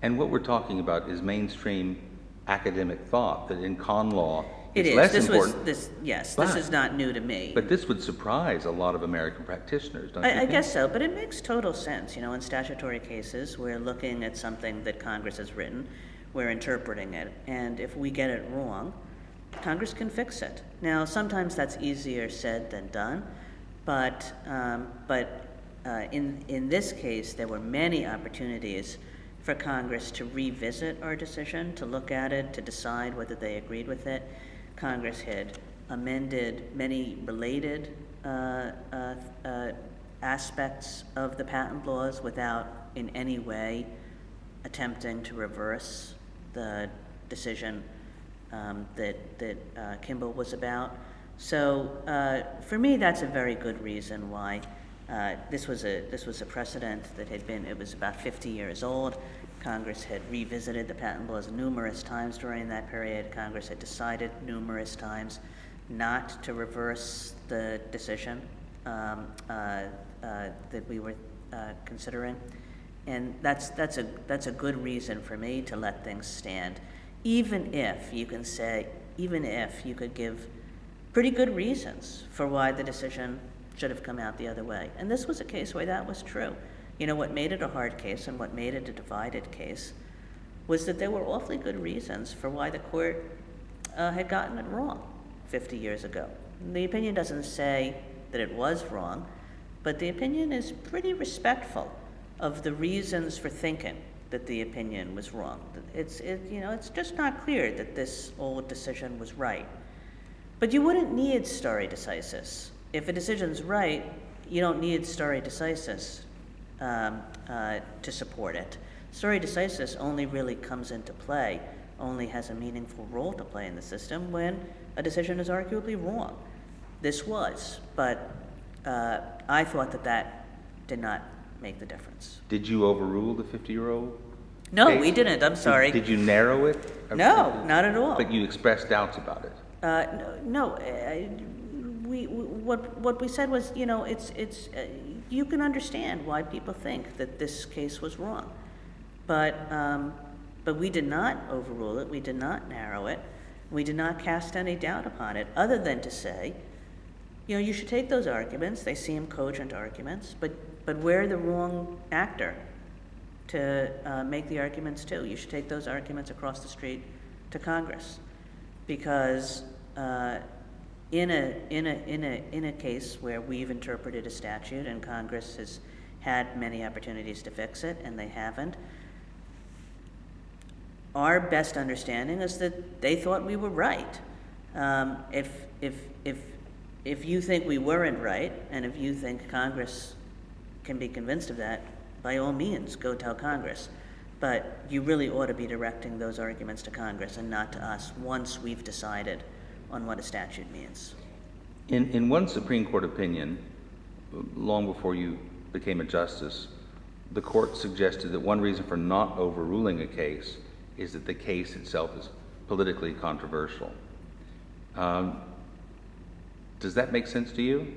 And what we're talking about is mainstream academic thought, that in con law It it's is. less This important. this is not new to me. But this would surprise a lot of American practitioners, don't you I think? guess so, but it makes total sense. You know, in statutory cases, we're looking at something that Congress has written, we're interpreting it, and if we get it wrong, Congress can fix it. Now, sometimes that's easier said than done, but in this case, there were many opportunities for Congress to revisit our decision, to look at it, to decide whether they agreed with it. Congress had amended many related aspects of the patent laws without in any way attempting to reverse the decision that Kimball was about. So for me, that's a very good reason why this was a precedent that had been, it was about 50 years old. Congress had revisited the patent laws numerous times during that period. Congress had decided numerous times not to reverse the decision that we were considering. And that's a good reason for me to let things stand. Even if you could give pretty good reasons for why the decision should have come out the other way. And this was a case where that was true. You know, what made it a hard case and what made it a divided case was that there were awfully good reasons for why the court had gotten it wrong 50 years ago. The opinion doesn't say that it was wrong, but the opinion is pretty respectful of the reasons for thinking that the opinion was wrong. It's just not clear that this old decision was right. But you wouldn't need stare decisis. If a decision's right, you don't need stare decisis to support it. Stare decisis only really comes into play, only has a meaningful role to play in the system when a decision is arguably wrong. This was, but I thought that did not make the difference. Did you overrule the 50-year-old? No, case? We didn't. I'm sorry. Did you narrow it? No, not at all. But you expressed doubts about it. What we said was, it's you can understand why people think that this case was wrong, but we did not overrule it. We did not narrow it. We did not cast any doubt upon it, other than to say, you should take those arguments. They seem cogent arguments, but we're the wrong actor to make the arguments to. You should take those arguments across the street to Congress, because in a case where we've interpreted a statute and Congress has had many opportunities to fix it and they haven't, our best understanding is that they thought we were right. If you think we weren't right, and if you think Congress can be convinced of that, by all means, go tell Congress. But you really ought to be directing those arguments to Congress and not to us once we've decided on what a statute means. In one Supreme Court opinion, long before you became a justice, the court suggested that one reason for not overruling a case is that the case itself is politically controversial. Does that make sense to you?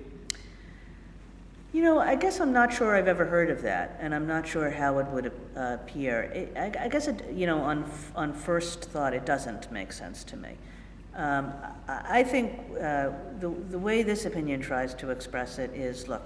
I guess I'm not sure I've ever heard of that, and I'm not sure how it would appear. I guess on first thought, it doesn't make sense to me. I think the way this opinion tries to express it is, look,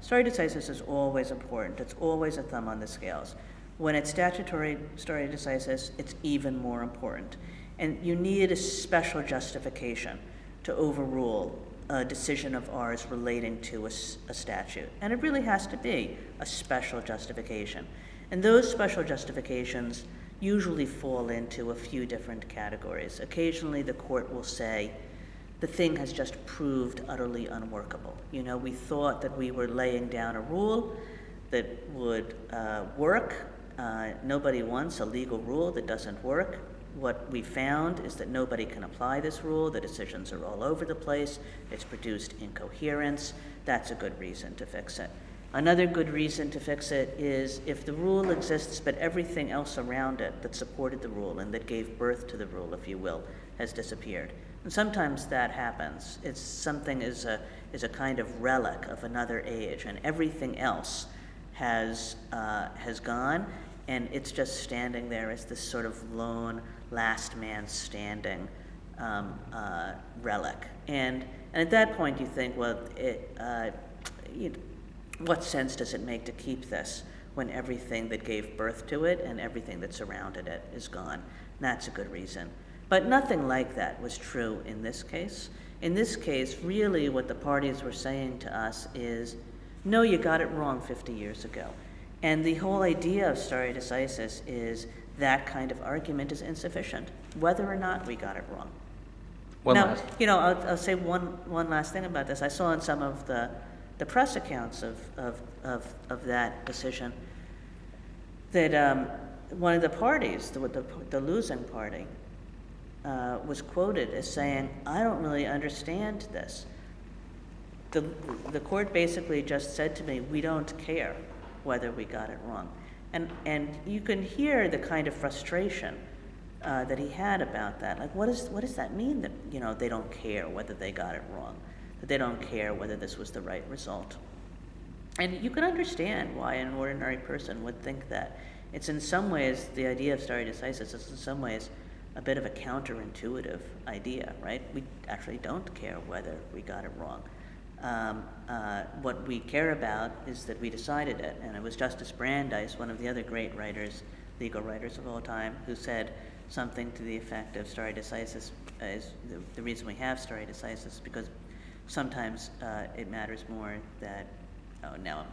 stare decisis is always important. It's always a thumb on the scales. When it's statutory stare decisis, it's even more important. And you need a special justification to overrule a decision of ours relating to a statute. And it really has to be a special justification. And those special justifications usually fall into a few different categories. Occasionally the court will say, the thing has just proved utterly unworkable. We thought that we were laying down a rule that would work. Nobody wants a legal rule that doesn't work. What we found is that nobody can apply this rule. The decisions are all over the place. It's produced incoherence. That's a good reason to fix it. Another good reason to fix it is if the rule exists, but everything else around it that supported the rule and that gave birth to the rule, if you will, has disappeared. And sometimes that happens. It's something is a kind of relic of another age, and everything else has gone, and it's just standing there as this sort of lone last man standing relic. And at that point you think, well, what sense does it make to keep this when everything that gave birth to it and everything that surrounded it is gone? And that's a good reason. But nothing like that was true in this case. In this case, really what the parties were saying to us is, no, you got it wrong 50 years ago. And the whole idea of stare decisis is that kind of argument is insufficient, whether or not we got it wrong. I'll say one last thing about this. I saw in some of the press accounts of that decision that one of the parties, the losing party, was quoted as saying, I don't really understand this. The court basically just said to me, we don't care whether we got it wrong. And you can hear the kind of frustration that he had about that. Like, what does that mean that, they don't care whether they got it wrong, that they don't care whether this was the right result? And you can understand why an ordinary person would think that. It's in some ways, the idea of stare decisis is in some ways a bit of a counterintuitive idea, right? We actually don't care whether we got it wrong. What we care about is that we decided it, and it was Justice Brandeis, one of the other great writers, legal writers of all time, who said something to the effect of stare decisis is the reason we have stare decisis because sometimes it matters more that, now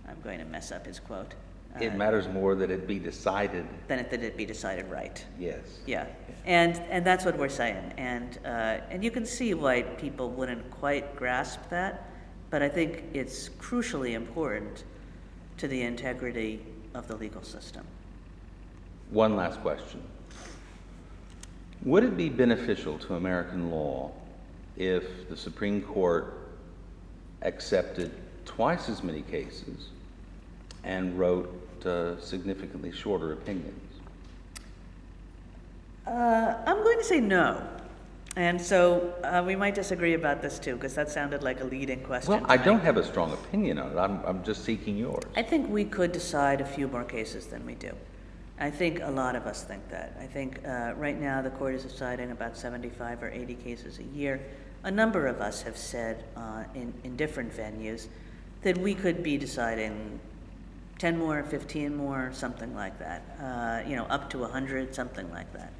I'm going to mess up his quote. It matters more that it be decided than that it be decided right. Yes. Yeah, and that's what we're saying, and you can see why people wouldn't quite grasp that, but I think it's crucially important to the integrity of the legal system. One last question. Would it be beneficial to American law if the Supreme Court accepted twice as many cases and wrote significantly shorter opinions? I'm going to say no. And so we might disagree about this too, because that sounded like a leading question. Well, I don't have a strong opinion on it. I'm just seeking yours. I think we could decide a few more cases than we do. I think a lot of us think that. I think right now the court is deciding about 75 or 80 cases a year. A number of us have said in different venues that we could be deciding 10 more, 15 more, something like that, up to 100, something like that.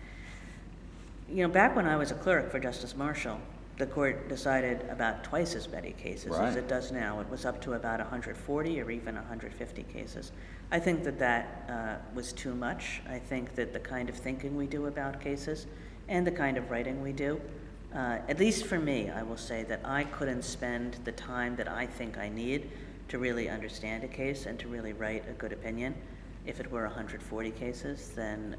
Back when I was a clerk for Justice Marshall, the court decided about twice as many cases as it does now. It was up to about 140 or even 150 cases. I think that was too much. I think that the kind of thinking we do about cases and the kind of writing we do, at least for me, I will say that I couldn't spend the time that I think I need to really understand a case and to really write a good opinion. If it were 140 cases, then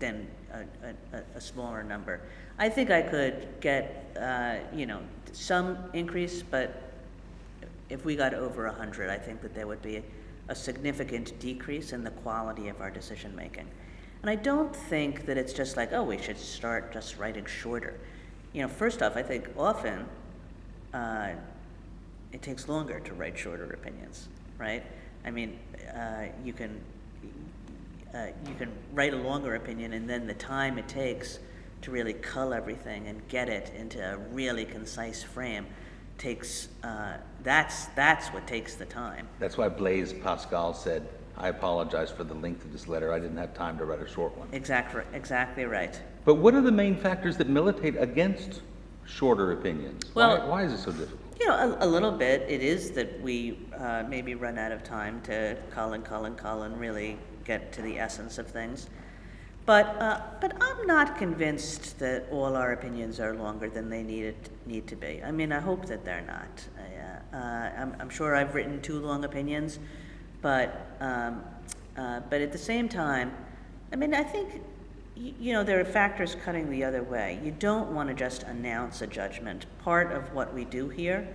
a smaller number. I think I could get some increase, but if we got over 100, I think that there would be a significant decrease in the quality of our decision making. And I don't think that it's just like, we should start just writing shorter. First off, I think often it takes longer to write shorter opinions, right? I mean, you can write a longer opinion, and then the time it takes to really cull everything and get it into a really concise frame takes, that's what takes the time. That's why Blaise Pascal said, I apologize for the length of this letter. I didn't have time to write a short one. Exactly right. But what are the main factors that militate against shorter opinions? Well, why is it so difficult? A little bit. It is that we maybe run out of time to cull and really get to the essence of things. But I'm not convinced that all our opinions are longer than they need to be. I mean, I hope that they're not. I'm sure I've written too long opinions, but at the same time, I mean, I think there are factors cutting the other way. You don't want to just announce a judgment. Part of what we do here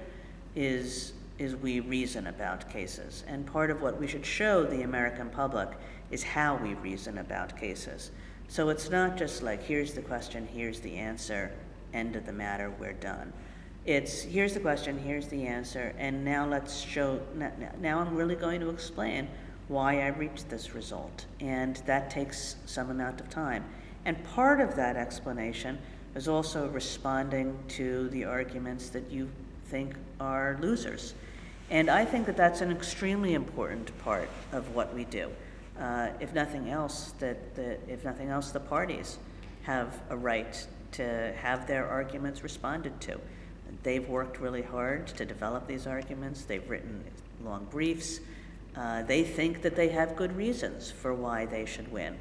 is we reason about cases, and part of what we should show the American public is how we reason about cases. So it's not just like, here's the question, here's the answer, end of the matter, we're done. It's, here's the question, here's the answer, and now let's show, now I'm really going to explain why I reached this result. And that takes some amount of time. And part of that explanation is also responding to the arguments that you think are losers. And I think that that's an extremely important part of what we do. If nothing else, the parties have a right to have their arguments responded to. They've worked really hard to develop these arguments. They've written long briefs. They think that they have good reasons for why they should win.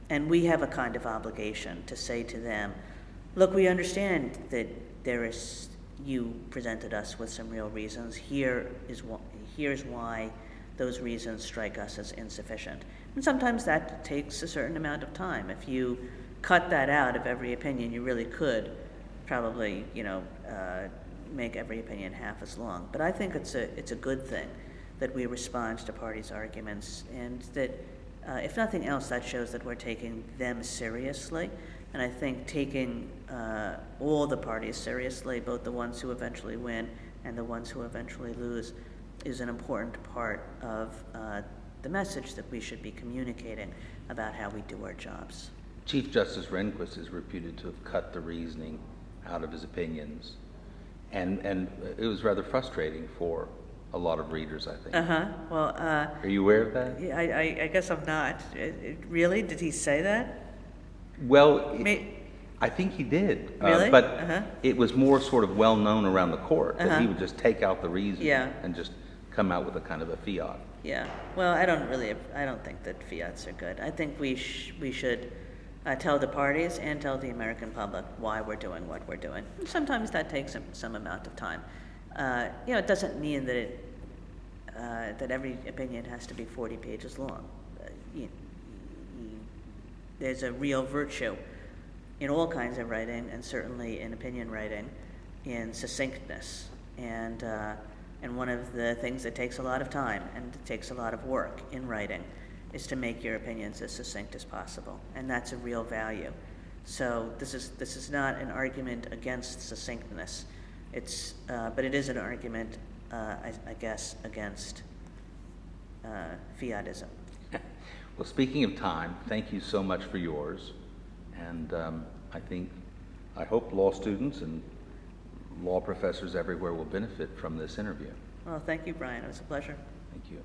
And we have a kind of obligation to say to them, look, we understand that you presented us with some real reasons. Here's why those reasons strike us as insufficient. And sometimes that takes a certain amount of time. If you cut that out of every opinion, you really could probably, make every opinion half as long. But I think it's a good thing that we respond to parties' arguments, and that, if nothing else, that shows that we're taking them seriously. And I think taking all the parties seriously, both the ones who eventually win and the ones who eventually lose, is an important part of the message that we should be communicating about how we do our jobs. Chief Justice Rehnquist is reputed to have cut the reasoning out of his opinions, and it was rather frustrating for a lot of readers, I think. Well, are you aware of that? Yeah, I guess I'm not. Really? Did he say that? Well, I think he did. Really? But it was more sort of well known around the court that he would just take out the reason and just come out with a kind of a fiat. Yeah. Well, I don't think that fiats are good. I think we should tell the parties and tell the American public why we're doing what we're doing. And sometimes that takes some amount of time. It doesn't mean that that every opinion has to be 40 pages long. There's a real virtue in all kinds of writing, and certainly in opinion writing, in succinctness. And one of the things that takes a lot of time and takes a lot of work in writing is to make your opinions as succinct as possible, and that's a real value. So this is not an argument against succinctness. But it is an argument, I guess, against fiatism. Well, speaking of time, thank you so much for yours, and I hope law students and law professors everywhere will benefit from this interview. Well, thank you, Bryan. It was a pleasure. Thank you.